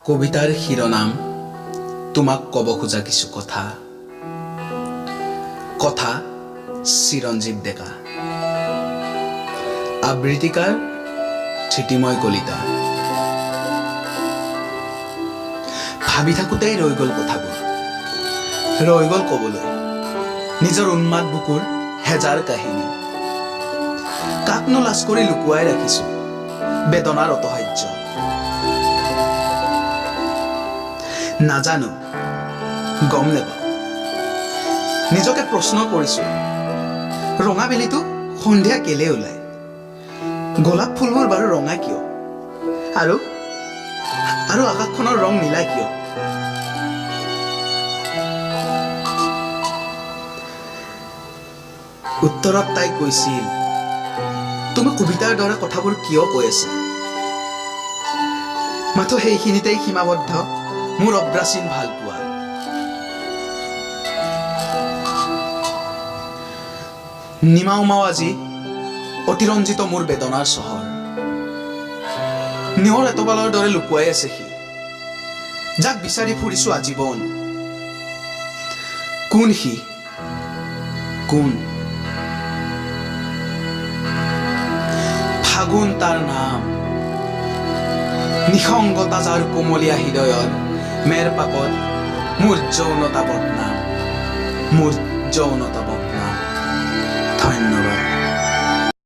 কবিতাৰ শিৰোনাম তোমাক ক'ব খোজা কিছু কথা। কথা চিৰঞ্জীৱ ডেকা, আবৃত্তিকাৰ ধৃতিময় কলিতা। ভাবি থাকোঁতেই ৰৈ গ'ল কথাবোৰ, ৰৈ গ'ল ক'বলৈ নিজৰ উন্মাদ বুকুৰ হেজাৰ কাহিনী। কাকনো লাজ কৰি লুকুৱাই ৰাখিছো বেদনাৰ অতহাৰ্য। নাজানো, গম নেপাওঁ, নিজকে প্ৰশ্ন কৰিছো, ৰঙা বেলিটো সন্ধিয়া কেলে ওলায়? গোলাপ ফুলবোৰ বাৰু ৰঙা কিয়? আৰু আকাশখনৰ ৰং নীলা কিয়? উত্তৰত তাই কৈছিল, তুমি কবিতাৰ দৰে কথাবোৰ কিয় কৈ আছা? মাথো সেইখিনিতেই সীমাবদ্ধ মোৰ অব্ৰাচীন ভাল পোৱা। নিমাও আজি অতিৰঞ্জিত মোৰ বেদনাৰ চহৰ। নিয়ৰ এতবালৰ দৰে লুকুৱাই আছে সি, যাক বিচাৰি ফুৰিছো আজীৱন। কোন সি? কোন? ফাগুন তাৰ নাম, নিসংগতা যাৰ কোমলীয়া হৃদয়ৰ মেৰ পাকত মোৰ যৌনতা বদনাম, মোৰ যৌনতা বদনাম।